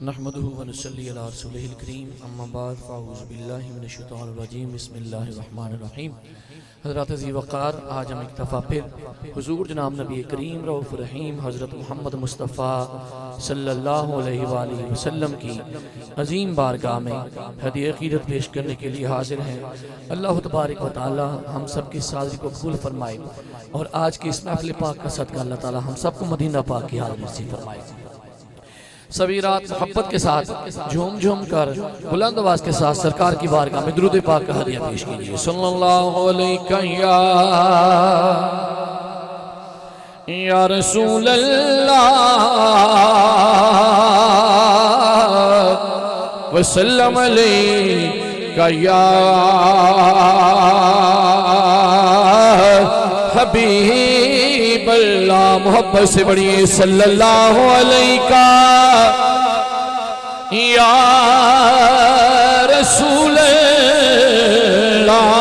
نحمده ونصلي على رسوله الكريم اما بعد فاعوذ باللہ من الشیطان الرجیم بسم اللہ الرحمن الرحیم۔ حضرات عزیز وقار، آج ہم ایک دفعہ پھر حضور جناب نبی کریم رؤوف رحیم حضرت محمد مصطفیٰ صلی اللہ علیہ وآلہ وسلم کی عظیم بارگاہ میں ہدیہ عقیدت پیش کرنے کے لیے حاضر ہیں۔ اللہ تبارک و تعالی ہم سب کی حاضری کو قبول فرمائے اور آج کی اس محفل پاک کا صدقہ اللہ تعالی ہم سب کو مدینہ پاک کی حاضری نصیب فرمائے۔ سبھی رات محبت کے ساتھ جھوم جھوم کر بلند آواز کے ساتھ سرکار کی بارگاہ میں درود پاک کا ہدیہ پیش کیجیے۔ صلی اللہ علیہ یا رسول اللہ وسلم علیہ یا حبیب اللہ۔ محبت سے بڑھئے صلی اللہ علیہ یا رسول اللہ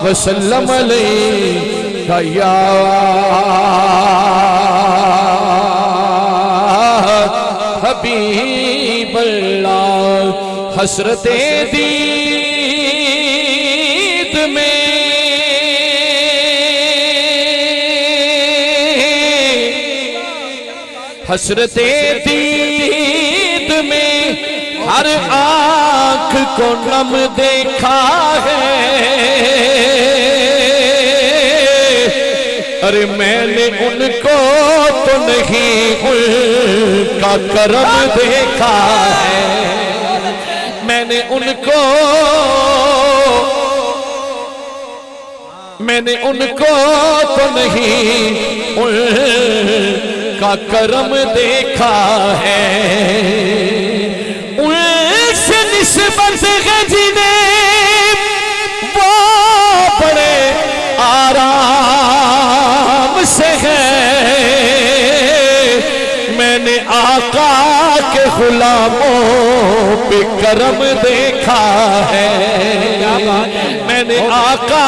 وسلم علیہ یا حبیب اللہ۔ حسرت دید میں حسرت دید میں ہر آنکھ کو نم دیکھا ہے۔ ارے میں نے ان کو تو نہیں ان کا کرم دیکھا ہے۔ میں نے ان کو تو نہیں ان کا کرم دیکھا ہے۔ ان سے نسبت ہے جنہیں وہ بڑے آرام سے ہے۔ میں نے آقا کے غلاموں پہ کرم دیکھا ہے۔ میں نے آقا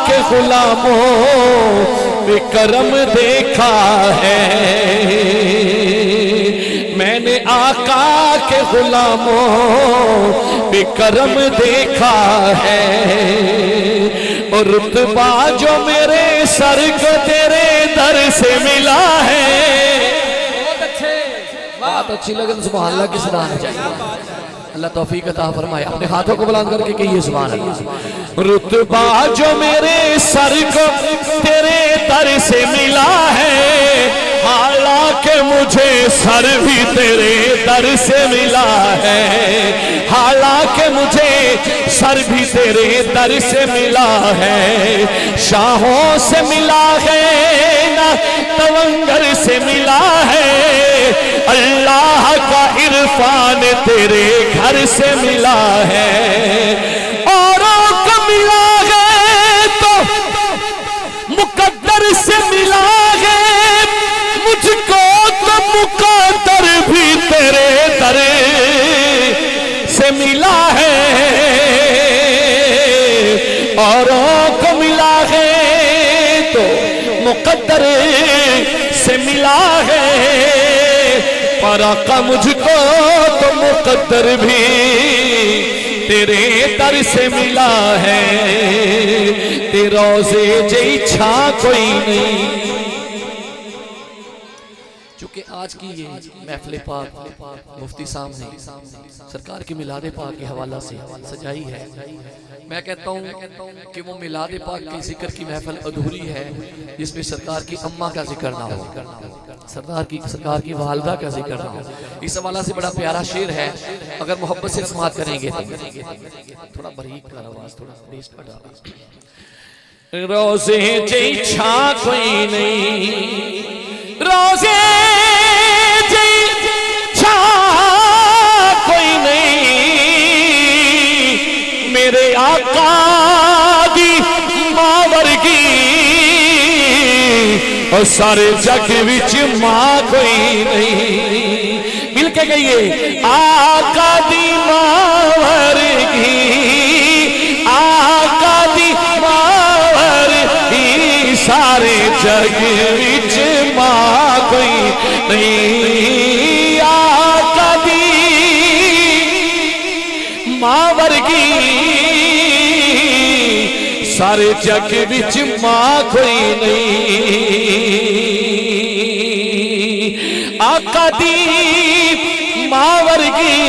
کے غلاموں پہ کرم دیکھا ہے۔ میں نے آقا کے غلاموں پہ کرم دیکھا ہے۔ اور رتبہ جو میرے سر کو تیرے در سے ملا ہے۔ بات اچھی لگن سبحان اللہ کی سنانا چاہیے۔ اللہ توفیق عطا فرمائے۔ اپنے ہاتھوں کو بلند کر کے کہیے سبحان اللہ۔ رتبہ جو میرے سر کو تیرے در سے ملا ہے، حالانکہ مجھے سر بھی تیرے در سے ملا ہے۔ حالانکہ مجھے سر بھی تیرے در سے ملا ہے۔ شاہوں سے ملا ہے نہ تونگر سے ملا ہے۔ اللہ کا عرفان تیرے گھر سے ملا ہے۔ اوروں کو ملا ہے تو مقدر سے ملا ہے، مجھ کو تو مقدر بھی تیرے در سے ملا ہے۔ اوروں کو ملا ہے تو مقدر سے ملا ہے، پر آقا مجھ کو تو مقدر بھی تیرے در سے ملا ہے۔ تیرے روزے جئی چھا کوئی نہیں۔ چونکہ آج کی یہ محفل پاک مفتی صاحب نے سرکار کی میلاد پاک کے حوالہ سے سجائی ہے، میں کہتا ہوں کہ وہ میلاد پاک کے ذکر کی محفل ادھوری ہے جس میں سرکار کی اماں کا ذکر نہ ہو، سرکار کی والدہ کا ذکر نہ ہو۔ اس حوالہ سے بڑا پیارا شعر ہے، اگر محبت سے سماعت کریں گے تھوڑا بریک کر آواز، تھوڑا بیس کا ڈالا۔ روزے جئی چھا کوئی نہیں، روزے جئی چھا کوئی نہیں، میرے آقا دی ماں ورگی اور سارے جگ وچ ماں کوئی نہیں۔ مل کے گئیے آقا دی ماں ورگی، آقا دی ماں ورگی سارے جگ وچ ماں کوئی نہیں آقا دی ماں ورگی سارے جگ وچ ماں کوئی نہیں آقا دی ماں ورگی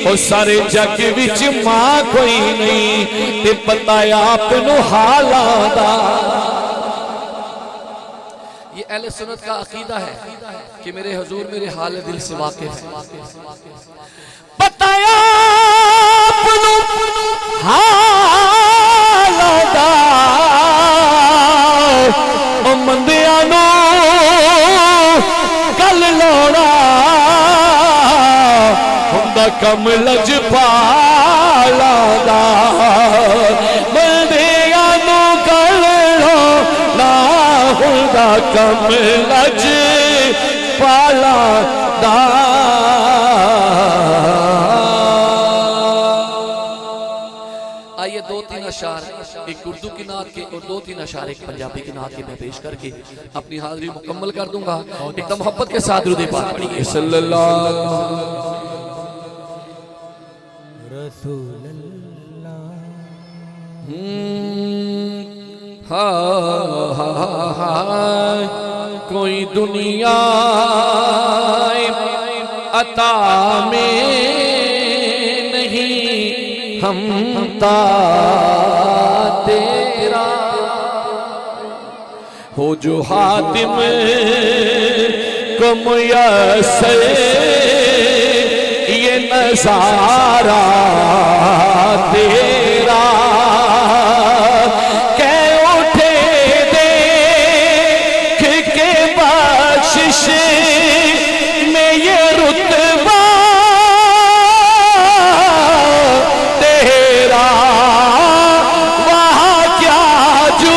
او سارے جگ وچ ماں کوئی نہیں تے پتہ آپ نو حالاں دا یہ اہل سنت کا عقیدہ ہے کہ میرے حضور میرے حال دل سے واقف ہے پتہ آپ نو حالاں دا او مندیاں نو کل لوڑا ہوندا کم لج پالا دا بندیاں نو کل لوڑا ہوندا کم لج پالا دا آئیے دو تین اشعار ایک اردو کی نعت کے اور دو تین اشعار ایک پنجابی کی نعت کے میں پیش کر کے اپنی حاضری مکمل کر دوں گا ایک دم محبت کے ساتھ درود پاک پڑھیے صلی اللہ رسول اللہ کوئی دنیا عطا میں نہیں ہم تا تیرا ہو جو حاتم کو میسر یہ نظارہ تیرا کہ اٹھے دیکھ کے بخشش میں یہ رتبہ تیرا وہاں کیا جو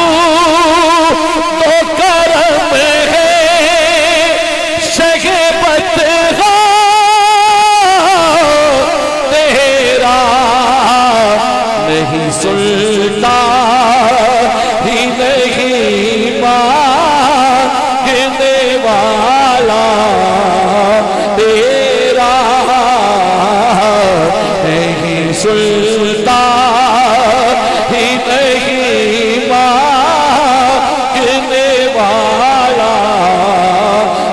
تو کرم ہے شگبت نہیں سلطا ہی نہیں مانگنے والا تیرا نہیں سلطا ہی نہیں مانگنے والا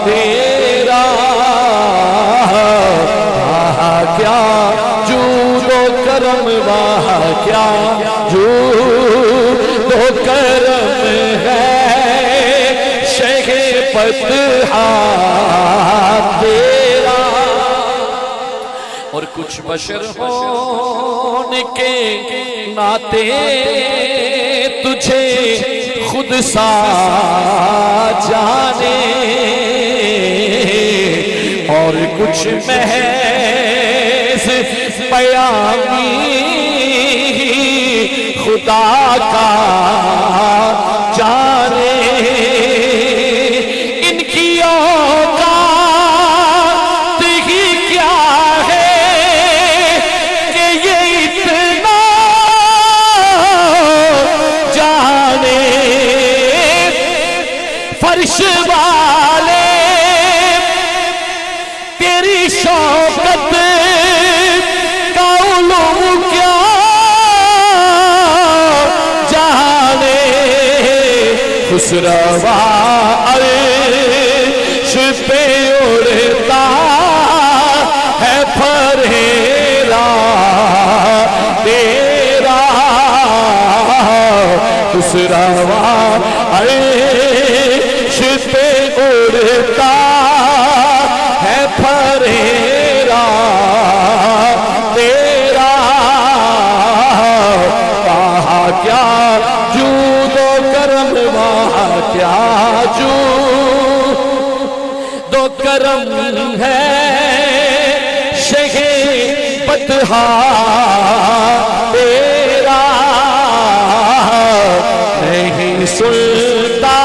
تیرا کیا جود و کرم کیا جو تو کرم ہے شیخ فتحہ تیرا اور کچھ بشر ہونے کے ناتے تجھے خود سا جانے اور کچھ محض پیامی خدا کا جانے ان کی اوقات ہی کیا ہے کہ یہ اتنا جانے فرش والے تیری شوقت کا علوم کیا خسروا عرش پہ اڑتا ہے پھریرا تیرا خسروا عرش پہ اڑتا ہے پھریرا تیرا کہا کیا جود و کرم وہاں کیا جو دو کرم ہے شیخ فتحہ تیرا نہیں سلطا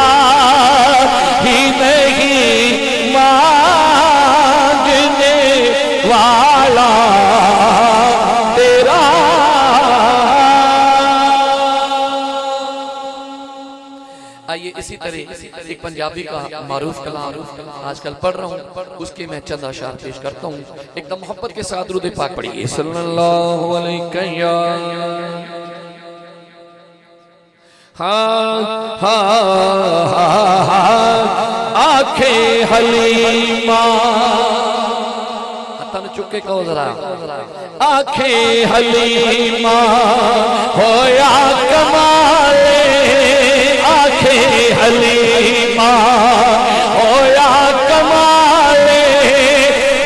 ہی نہیں مانگنے والا تیرا آئیے اسی طرح ایک پنجابی کا معروف کلام آج کل پڑھ رہا ہوں، اس کے میں چند اشعار پیش کرتا ہوں۔ ایک دم محبت کے ساتھ درود پاک پڑھیے، صلی اللہ علیہ آنکھیں حلیمہ، تن چکے کہو ذرا، آنکھیں حلیمہ ہویا کمالے، آنکھیں حلیمہ ہویا کمالے،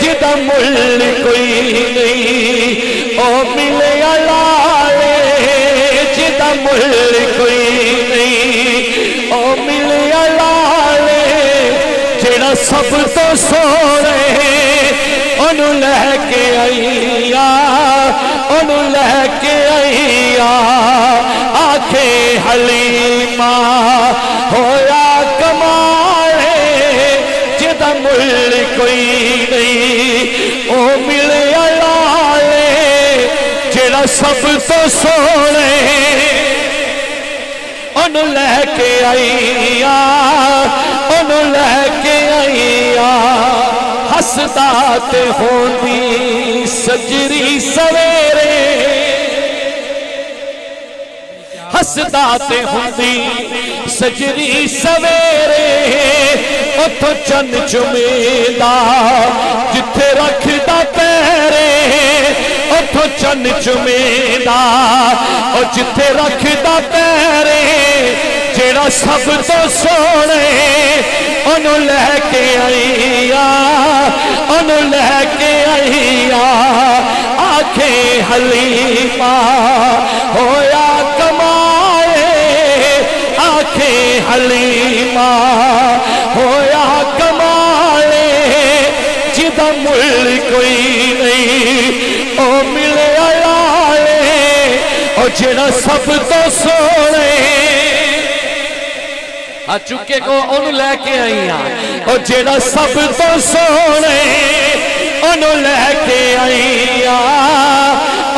جدہ مل کوئی نہیں او ملے علالے، جدہ مل کوئی نہیں او ملے علالے، جڑا سب تو سونے انہوں لے کے آئیا، انہوں لے کے آئیا، آنکھیں حلیمہ ہویا کمالے، جدہ مل کوئی نہیں او ملے علالے، جڑا سب تو سونے انہوں لے کے آئیا، انہوں لے کے آئیا، ہسدات ہوندی سجری سویرے، ہسدات ہوندی سجری سویرے، اتھو چند چمیدہ جتھے رکھدا پیرے، اتھو چند چمیدہ جتھے رکھدا پیرے، جیڑا سب تو سونے انہوں لے کے آئیا، انہوں لے کے آئیا، آنکھیں حلیمہ ہویا کمالے، آنکھیں حلیمہ ہویا کمالے، جدہ مل کوئی نہیں او ملے علالے، او جڑا سب تو سونے چکے کو انہوں لے کے آئیاں، اور جیڑا سب تو سونے انہوں لے کے آئیاں،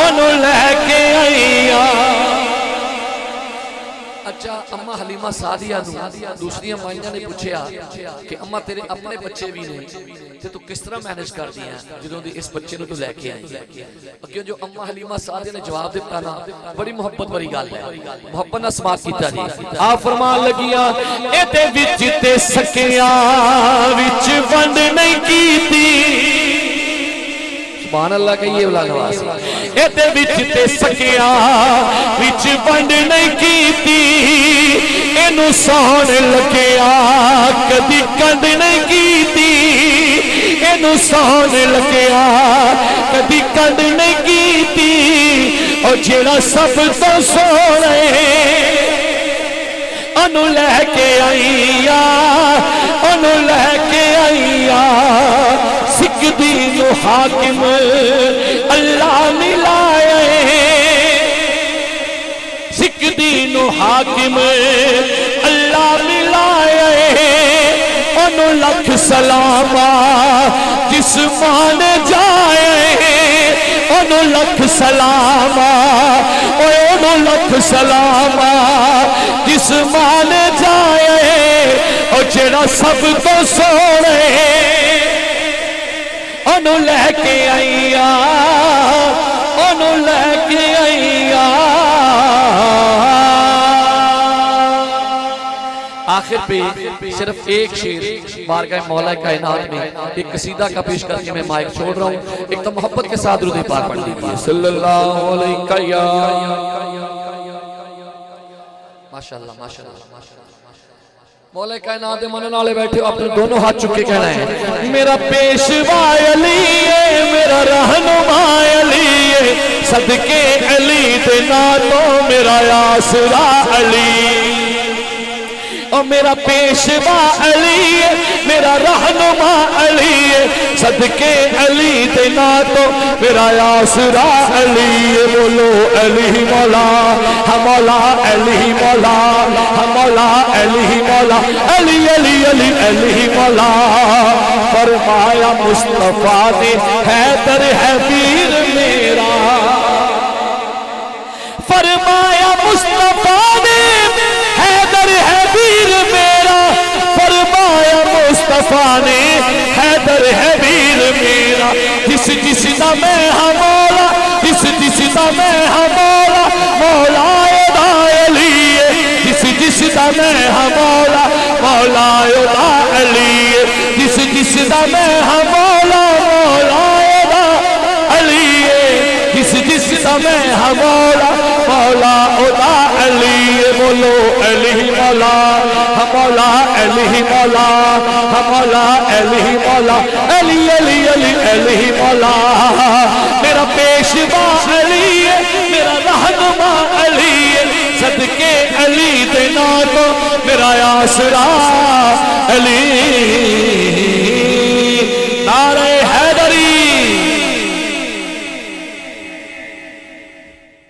انہوں لے کے آئیاں۔ اچھا اممہ حلیمہ سعدیہ دوسری امائیاں نے پوچھیا کہ اممہ تیرے اپنے بچے بھی نہیں تے تو کس طرح مینج کر دیا جدوں دی اس بچے نو تو لے کے آئی، کیوں جو اممہ حلیمہ سعدیہ نے جواب دیتا نا بڑی محبت بری گل ہے، محبت نہ سماعت کیتا جی۔ آپ فرمان لگیاں اے تے وچ تے سکیاں وچ ونڈ نہیں کیتی، سبحان اللہ کہیے اولا نواز، اے تے وچ تے سکیاں وچ ونڈ نہیں کیتی، اینو سون لگیا کدی کنڈ نہیں کیتی، اینو سون لگیا کدی کنڈ نہیں کیتی، اور جیڑا سب تو سونے انہوں لے کے آئیا، انہوں لے کے آئیا، سکھ دین و حاکم اللہ ملائے، سکھ دین و حاکم اللہ ملائے، انہوں لکھ سلامہ جسمان جائے، انہوں لکھ سلامہ انہوں لکھ سلامہ جسمان جائے، اور جڑا سب تو سونے انہوں لے کے آئیا، انہوں لے کے آئیا۔ آخر پہ صرف ایک شیر بارگاہ مولا کائنات میں ایک قصیدہ کا پیش کر کے میں مائک چھوڑ رہا ہوں، ایک تو محبت کے ساتھ درود پاک پڑھ لیجیے، صلی اللہ علیہ ماشاءاللہ ماشاءاللہ۔ مولا کائنات دے منن والے بیٹھے ہو، اپنے دونوں ہاتھ چکے کہنا ہے میرا پیشوا علی ہے، میرا رہنما علی ہے، صدقے علی دے ناتوں میرا آسرا علی، اور میرا پیشوا علی ہے، میرا رہنما علی ہے، صدقے علی دے ناتوں میرا آسرا علی ہے، بولو علی مولا ہم مولا علی مولا ہم مولا علی مولا علی علی علی علی مولا، فرمایا مصطفیٰ نے حیدر ہے پیر میرا، فرمایا مصطفیٰ نے حیدر ہے پیر دا میں ہاں مولا مولا دا علی جس دا میں ہاں مولا مولا دا علی جس دا میں ہاں مولا مولا دا علی جس دا میں ہاں مولا مولا دا علی بولو علی مولا مولا علی مولا مولا علی مولا علی علی علی علی مولا میرا پیشوا علی ہے میرا رہنما علی ہے صدقے علی دینا تو میرا آسرا علی